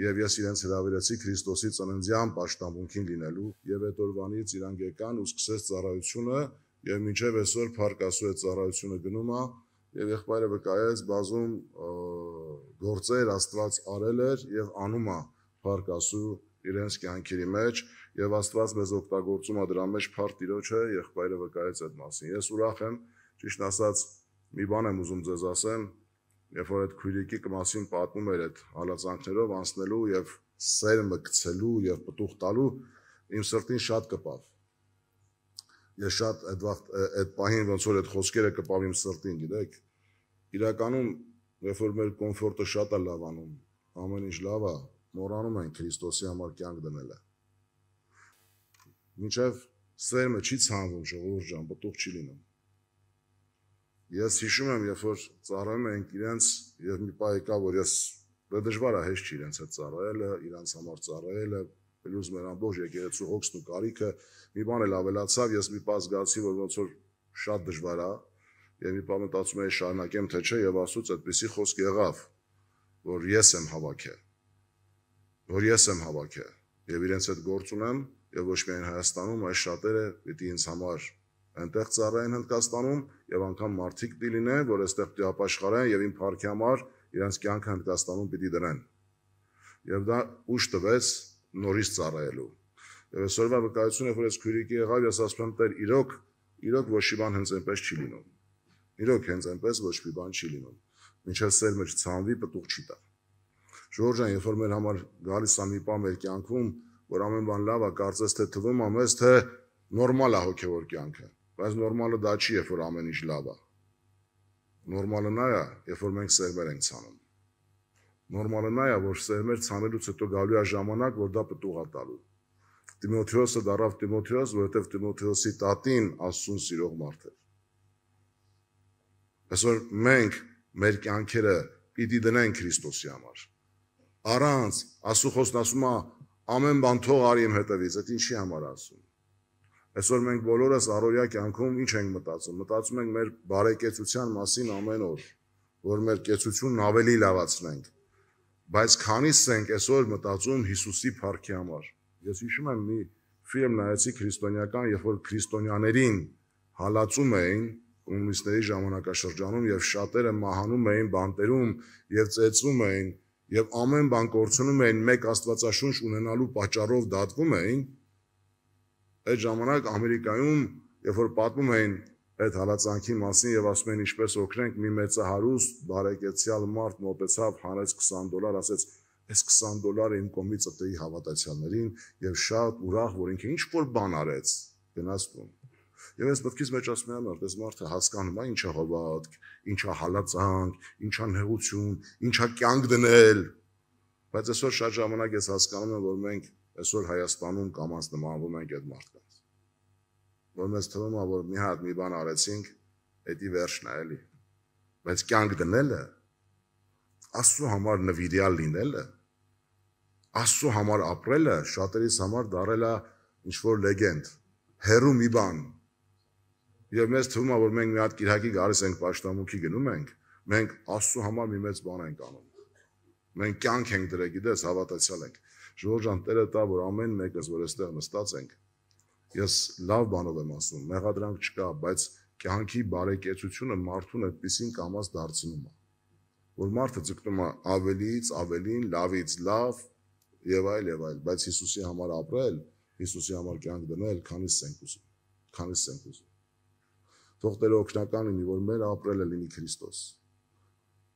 եւ ես իրենց հրավիրեցի Քրիստոսի ծննդյան պաշտամունքին լինելու, եւ այդ օրվանից իրանք եկան ու սկսեց ծառայությունը, եւ մինչեւ այսօր Փառք Աստծո այդ ծառայությունը գնում է, եւ եղբայրը վկայեց բազում գործեր Աստված արել էր եւ անում է Փառք Աստծո իրենց կյանքերի մեջ, եւ Աստված մեզ օգտագործում է դրա մեջ Փառք Տիրոջը, եղբայրը վկայեց այդ մասին։ Ես ուրախ եմ, ճիշտ ասած, մի բան եմ ուզում ձեզ ասեմ, երբ որ այդ քույրիկի մասին պատմում էր այդ հալածանքներով անցնելու եւ սեր մկցելու եւ պտուղ տալու, իմ սրտին շատ կպավ։ Ես շատ այդ պահին ոնց որ այդ խոսքերը կպավ իմ սրտին, գիտեք։ Իրականում, երբ որ մեր կոմֆորտը շատ է լավանում, ամեն ինչ լավ է, մոռանում ենք Քրիստոսի համար կյանք դնելը։ Մինչև սերմը չի ցանվում, ժողովուրդ ջան, պտուղ չի լինում։ Ես հիշում եմ, երբ որ ծառայում էինք իրենց, եւ մի պահ եկա, որ ես դժվար է հեշտ չի իրենց հետ ծառայելը, իրենց համար ծառայելը, պլյուս մեր ամբողջ եկեղեցու հոգսն ու կարիքը, մի բան էլ ավելացավ, ես մի պահ զգացի, որ ոնց որ շատ դժվար է, եւ մի պահ մտածում էի շարունակեմ թե չէ, եւ Աստծոց այդպիսի խոսք եղավ, որ ես եմ հավաքել, եւ իրենց հետ գործ ունեմ, եւ ոչ միայն Հայաստանում, այլ շատերը պիտի ինձ համար այնտեղ ծառայեն Հնդկաստանում եւ անգամ մարդիկ պիտի լինեն, որ այստեղ պիտի ապաշխարեն եւ իմ փառքի համար իրենց կյանքը Հնդկաստանում պիտի դնեն։ Եվ դա ուժ տվեց նորից ծառայելու։ Եվ այսօրվա վկայությունը, որ ես քյուրիկի եղավ, ես ասում եմ, Տեր, իրոք ոչ մի բան հենց այնպես չի լինում։ Իրոք հենց այնպես ոչ մի բան չի լինում։ Մինչև սերմը չցանվի, պտուղ չի տա։ Ժողովուրդ ջան, երբ որ մեր համար գալիս է մի բան մեր կյանքում, որ ամեն բան լավ է, կարծես թե թվում է մեզ, թե նորմալ է հոգևոր կյանքը, բայց նորմալը դա չի, երբ որ ամեն ինչ լավ է։ Նորմալը նա է, երբ որ մենք սերմեր ենք ցանում։ Նորմալը նա է, որ սերմեր ցանելուց հետո գալու է ժամանակ, որ դա պտուղ է տալու։ Տիմոթեոսը դառավ Տիմոթեոս, որովհետև Տիմոթեոսի տատին Աստծուն սիրող մարդ էր։ Այսօր մենք մեր կյանքերը պիտի դնենք Քրիստոսի համար։ Առանց Աստծո խոսքն ասում է ամեն բան թող արի իմ հետևից, այդ ինչի համար ասում։ Այսօր մենք բոլորս առօրյա կյանքում ինչ ենք մտածում։ Մտածում ենք մեր բարեկեցության մասին ամեն օր, որ մեր կեցությունն ավելի լավացնենք։ Բայց քանիս ենք այսօր մտածում Հիսուսի փառքի համար։ Ես հիշում եմ մի ֆիլմ նայեցի քրիստոնեական, երբ որ քրիստոնյաներին հալածում էին կոմունիստների ժամանակաշրջանում եւ շատերը մահանում էին, բանտերում եւ ծեծվում էին եւ ամեն բան կորցնում էին, մեկ Աստվածաշունչ ունենալու պատճառով դատվում էին։ Այդ ժամանակ Ամերիկայում, երբ որ պատմում էին այդ հալածանքի մասին եւ ասում էին ինչպես օգնենք, մի մեծահարուստ բարեկեցյալ մարդ մոտեցավ, հանեց $20, ասեց այս $20 իմ կողմից տվի հավատացյալներին եւ շատ ուրախ, որ ինքը ինչ որ բան արեց, գնաց տուն։ Եվ ես մտքից մեջ ասում եմ, որ այս մարդը հասկանում է ինչա հավատք, ինչա հալածանք, ինչա նեղություն, ինչա կյանք դնել։ Բայց այսօր շատ ժամանակ ես հասկանում եմ, որ մենք այսօր Հայաստանում կամաց նմանվում ենք այդ մարդկանց։ Որ մեզ թվում է, որ մի հատ մի բան արեցինք, դա վերջն է էլի։ Բայց կյանք դնելը, Աստծո համար նվիրյալ լինելը, Աստծո համար ապրելը շատերիս համար դարել է ինչ-որ լեգենդ, հերու մի բան։ Եվ մեզ թվում է, որ մենք մի հատ կիրակի գալիս ենք պաշտամունքի գնում ենք, մենք Աստծո համար մի մեծ բան ենք անում։ Մենք կյանք ենք դրել, գիտես, հավատացյալ ենք։ Ժողովուրդ ջան, Տերը տա, որ ամեն մեկս, որ այստեղ նստած ենք, ես լավ բանով եմ ասում, մեղադրանք չկա, բայց կյանքի բարեկեցությունը մարդուն այդպեսին կամաց դարձնում է, որ մարդը ձգտում է ավելից ավելին, լավից լավ եւ այլ, բայց Հիսուսի համար ապրել, Հիսուսի համար կյանք դնել, քանիս ենք ուզում։ Թող Տերը օգնական լինի, որ մեր ապրելը լինի Քրիստոս։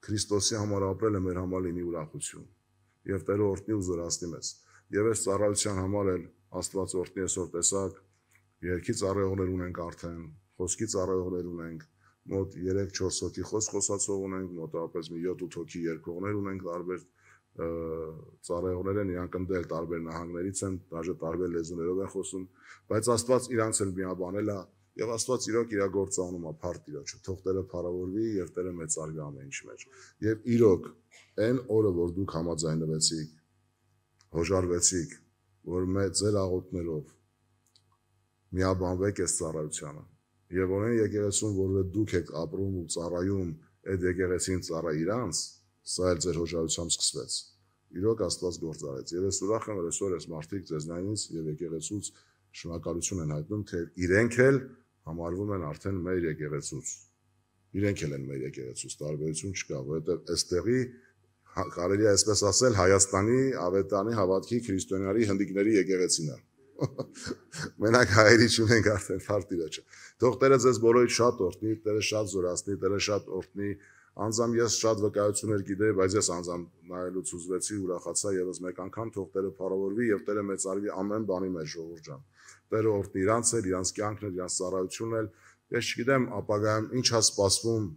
Քրիստոսի համար ապրելը մեր համար լինի ուրախություն։ Եվ Տերը օրհնի ու զորացնի մեզ։ Եվ այս ծառայության համար էլ Աստված օրհնի այսօր տեսակ երկի ծառայողներ ունենք արդեն, խոսքի ծառայողներ ունենք, մոտ 3-4 հոգի խոսացող ունենք, մոտավորապես մի 7-8 հոգի երկողներ ունենք, տարբեր ծառայողներ են, իրանք ընդել տարբեր նահանգներից են, դաժե տարբեր լեզուներով են խոսում, բայց Աստված իրանց էլ միաբանել է եւ Աստված իրոք իր գործը անում է փառք Տիրոջը, թող Տերը փառավորվի եւ Տերը մեծարվի ամեն ինչ մեջ։ Եվ իրոք այն օրը, որ դուք համաձայնվեցիք, հոժարվեցիք, որ ձեր աղոթներով միաբանվեք այս ծառայությանը, եւ օրեն եկեղեցուն, որ դուք եք ապրում ու ծառայում, այդ եկեղեցին ծառա իրանց, սա էլ ձեր հոժարությամբ սկսվեց։ Իրոք Աստված գործ արեց։ Եվ ես ուրախ եմ, որ այսօր այս մարդիկ ձեզնայինից եւ եկեղեցուց շնորհակալություն են հայտնում, թե իրենք էլ համարվում են արդեն մեր եկեղեցուց։ Իրենք էլ են մեր եկեղեցուց, տարբերություն չկա, որովհետև այստեղի կարելի է այսպես ասել Հայաստանի Ավետարանի հավատքի քրիստոնյաների հնդիկների եկեղեցին է։ Մենակ հայերի չունենք արդեն փառք Տիրոջը։ Թող Տերը ձեզ բոլորիդ շատ օրհնի, Տերը շատ զորացնի, Տերը շատ օրհնի։ Անձամ ես շատ վկայություններ գիտեի, բայց ես անձամ նայելուց ուզվեցի, ուրախացա եւս մեկ անգամ, թող Տերը փառավորվի եւ Տերը մեծարվի ամեն բանի մեջ, ժողովուրդ ջան։ Տերը օրհնի իրանց էլ, իրանց կյանքն էլ, իրանց ծառայությունն էլ։ Ես չգիտեմ ապագայում ինչ է սպասվում,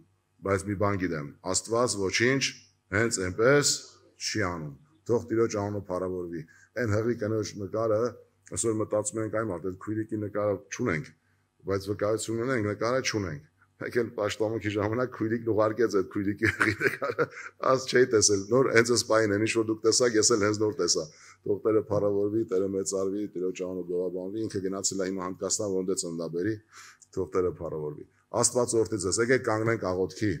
բայց մի բան գիտեմ, Աստված ոչինչ հենց այնպես չի անում։ Թող Տիրոջ անունը փառավորվի։ Այն հղի կնոջ նկարը այսօր մտածում ենք այն մարդը քույրիկի նկարը չունենք, բայց վկայություն ունենք, նկարը չունենք։ Մեկ էլ պաշտամունքի ժամանակ քույրիկն ուղարկեց այդ քույրիկի հղի նկարը, աս չի տեսել։ Նոր հենց այս պահին են ինչ որ դուք տեսաք, ես էլ հենց նոր տեսա։ Թող Տերը փառավորվի, Տերը մեծարվի, Տիրոջ անունը գովաբանվի, ինքը գնացել է հիմա Հնդկաստան ոնց է ծննդաբերի, թող Տերը փառավորվի։ Աստված օրհնի ձեզ։ Եկեք կանգնենք աղոթքի։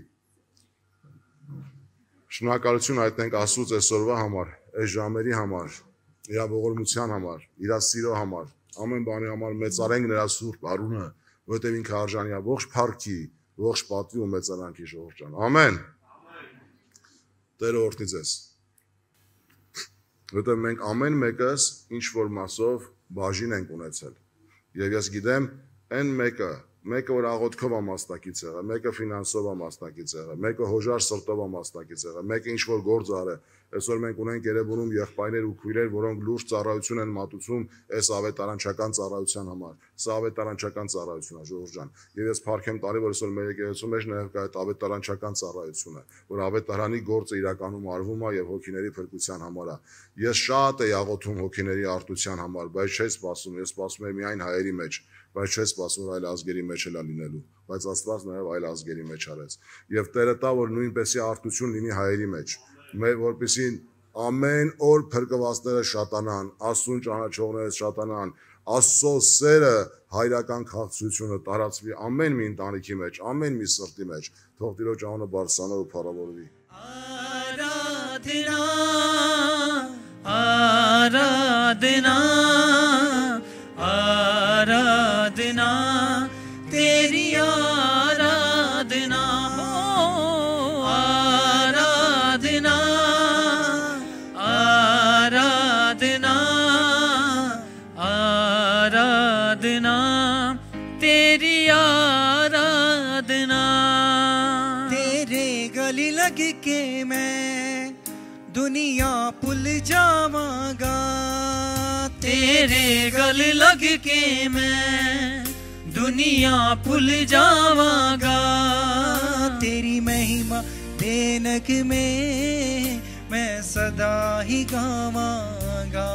Շնորհակալություն հայտնենք Աստծուց այսօրվա համար, այս ժամերի համար, իր ողորմության համար, իր սիրո համար, ամեն բանի համար մեծարենք նրա սուրբ անունը, որովհետև ինքը արժանի է ողջ փառքի, ողջ պատվի ու մեծարանքի ժողովուրդ ջան։ Ամեն։ Տերը օրհնի ձեզ։ Որովհետև մենք ամեն մեկս ինչ որ մասով բաժին ենք ունեցել։ Եվ ես գիտեմ, այն մեկը որ աղոթքով է մասնակից եղել, մեկը ֆինանսով է մասնակից եղել, մեկը հոժար սրտով է մասնակից եղել, մեկը ինչ որ գործ արել։ Այսօր մենք ունենք Երևանում եղբայրներ ու քույրեր, որոնք լուրջ ծառայություն են մատուցում այս ավետարանչական ծառայության համար։ Սա ավետարանչական ծառայություն է, ժողովուրդ ջան։ Եվ ես փառք եմ տալի, որ այսօր մեր եկեղեցու մեջ նաև կա այդ ավետարանչական ծառայությունը, որ ավետարանի գործը իրականում արվում է եւ հոգիների փրկության համար է։ Ես շատ եի աղոթում հոգիների արտության համար, բայց չէի սպասում, ես սպասում եմ միայն հայերի մեջ, բայց չէի սպասում այլ ազգերի մեջ էլ լինելու, բայց Աստված նաև այլ ազգերի մեջ արեց։ Եվ Տերը տա, որ նույնպեսի արտություն լինի հայերի մեջ, որպեսզի ամեն օր փրկվածները շատանան, Աստծուն ճանաչողները շատանան, Աստծո սերը հայրական քաղցրությունը տարածվի ամեն մի ընտանիքի մեջ, ամեն մի սրտի մեջ, թող Տիրոջ անունը բարձրանա ու փառավորվի։ आराधना आराधना तेरी आराधना हो आराधना आराधना आराधना तेरी आराधना तेरे गले लग के मैं दुनिया भूल जावांगा तेरे गले लग के मैं दुनिया भूल जावांगा तेरी महिमा देनक में मैं सदा ही गावांगा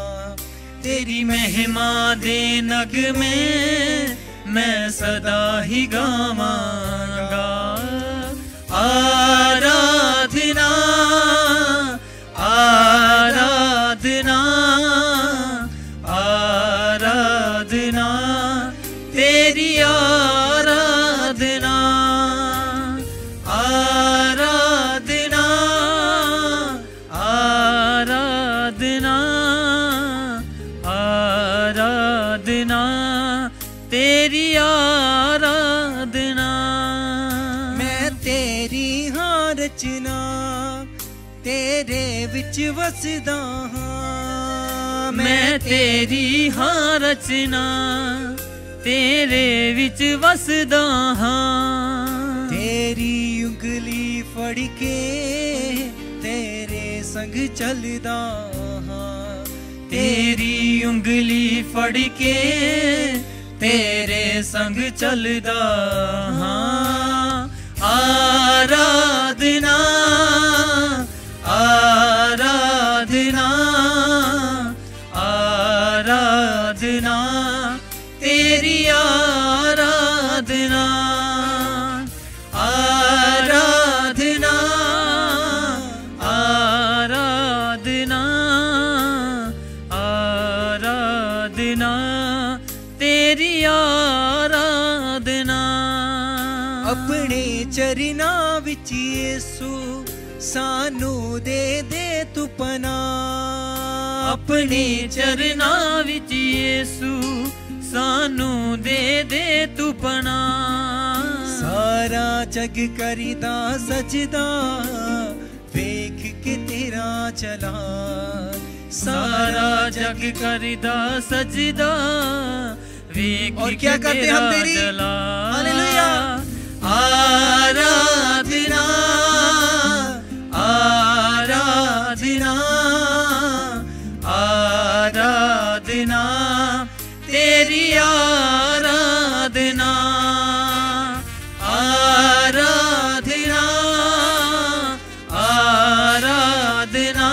तेरी महिमा देनक में मैं सदा ही गावांगा आराधना आराधना आराधना तेरी आराधना आराधना आराधना आराधना तेरी आराधना मैं तेरी हाँ रचना तेरे विच वसदा हाँ मैं तेरी हाँ रचना तेरे विच वसदा हाँ तेरी उंगली फड़ के तेरे संग चलदा हाँ तेरी उंगली फड़ के तेरे संग चलदा हाँ आराधना आराधना आराधना तेरी आराधना आराधना आराधना आराधना तेरी आराधना अपने चरना विच यीशु सानू दे दे तू पना अपने चरना विच यीशु सानू दे दे तू पना सारा जग करीदा सजदा वेख के तेरा चला सारा जग करीदा सजदा वेख और क्या करते हम तेरी हालेलुया आराधना आराधना आराधना तेरी आराधना आराधना आराधना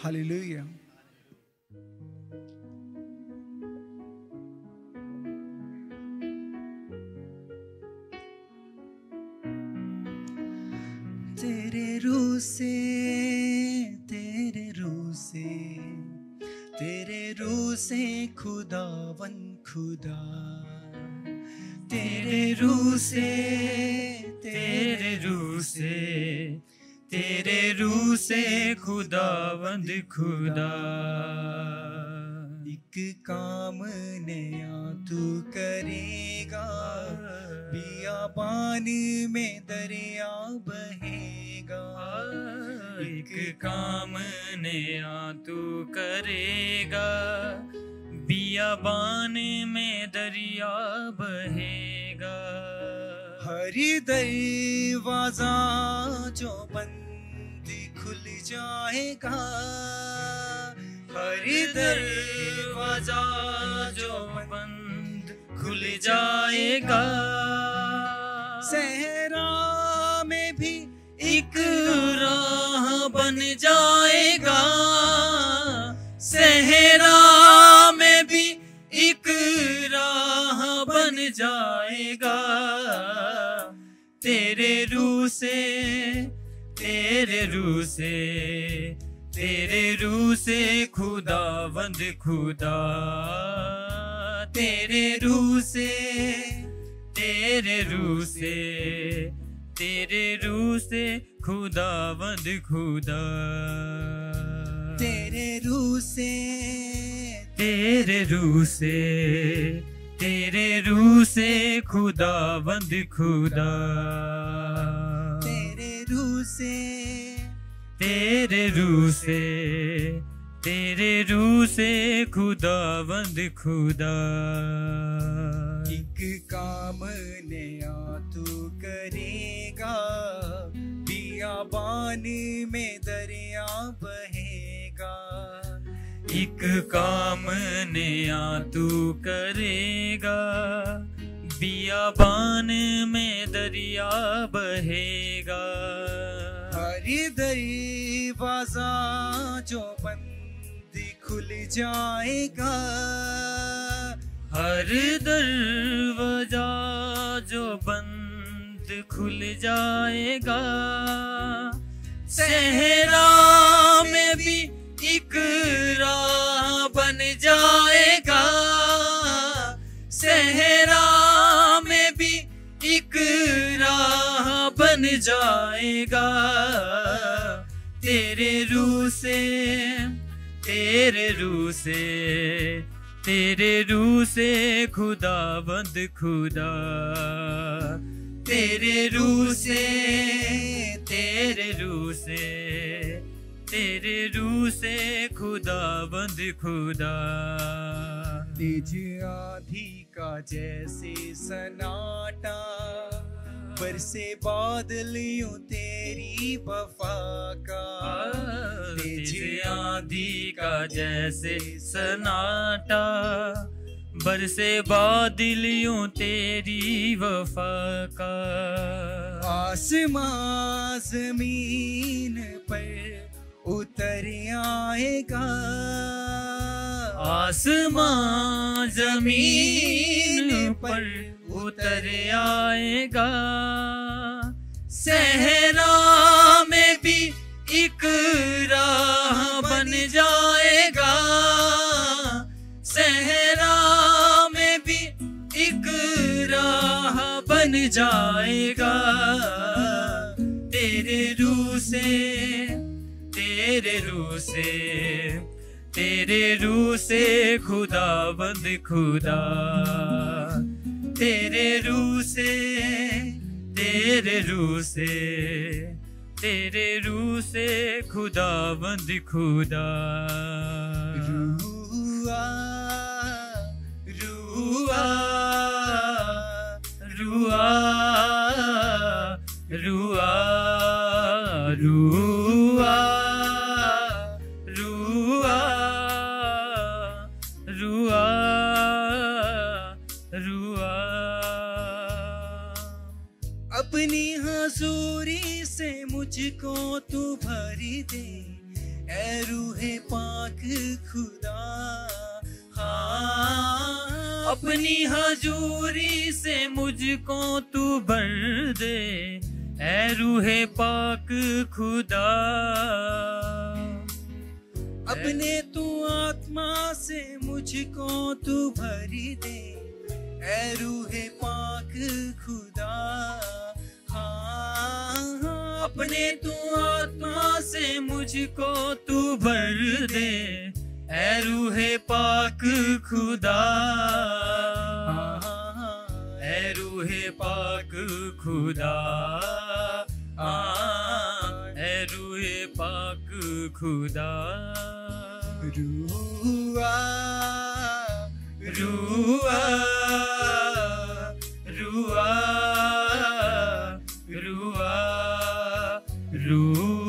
Hallelujah. तेरे रूह से, तेरे रूह से, तेरे रूह से खुदावन खुदा, तेरे रूह से, तेरे रूह से, तेरे रूह से खुदावंद खुदा। एक काम नया तू करेगा, बियाबान में दरिया बहेगा। एक काम नया तू करेगा, बियाबान में दरिया बहेगा। हर दरवाजा जो बंद खुल जाएगा, हर दरवाजा जो बंद खुल जाएगा। सहरा में भी एक राह बन जाएगा, सहरा में भी एक राह बन जाएगा। तेरे रूह से, तेरे रूह से, तेरे रूह से खुदावंद खुदा। तेरे रूह से, तेरे रूह से, तेरे रूह से खुदावंद खुदा। तेरे रूह से, तेरे रूह से, तेरे रूह से खुदावंद खुदा। तेरे रूह से, तेरे रूह से, तेरे रूह से खुदावंद खुदा। एक काम नया तू करेगा, बियाबान में दरिया बहेगा। एक काम नया तू करेगा, बियाबान में दरिया बहेगा। हर दरवाजा जो बंद खुल जाएगा, हर दरवाजा जो बंद खुल जाएगा। सहरा में भी एक राह बन जाएगा, सहरा में भी एक राह बन जाएगा। तेरे रूह से, तेरे रूह से, तेरे रूह से खुदावंद खुदा। तेरे रूह से, तेरे रूह से, तेरे रूह से खुदावंद खुदा। तेज आंधी का जैसे सन्नाटा, बरसे बादल यूं तेरी वफा का। तेज आंधी का जैसे सन्नाटा, बरसे बादल यूं तेरी वफा का। आसमां जमीन पर उतर आएगा, आसमां जमीन पर उतर आएगा। सहरा में भी एक राह बन जाएगा, सहरा में भी एक राह बन जाएगा। तेरे रूह से, तेरे रूह से, तेरे रूह से खुदावंद खुदा। तेरे रूह से, तेरे रूह से, तेरे रूह से खुदावंद खुदा। रूआ, रूआ, रूआ, रूआ, रूआ, रूआ, रूआ, रूआ। अपनी हजूरी से मुझको तू भर दे, ऐ रूहे पाक खुदा, हाँ अपनी हजूरी से मुझको तू भर दे, ऐ रूहे पाक खुदा। अपने तू आत्मा से मुझको तू भरी दे, ऐ रूहे पाक खुदा, हाँ अपने तू आत्मा से मुझको तू भर दे, ऐ रूहे पाक खुदा, ऐ रूहे पाक खुदा, ऐ रूहे पाक खुदा। रूआ रूआ रूआ रूआ रूआ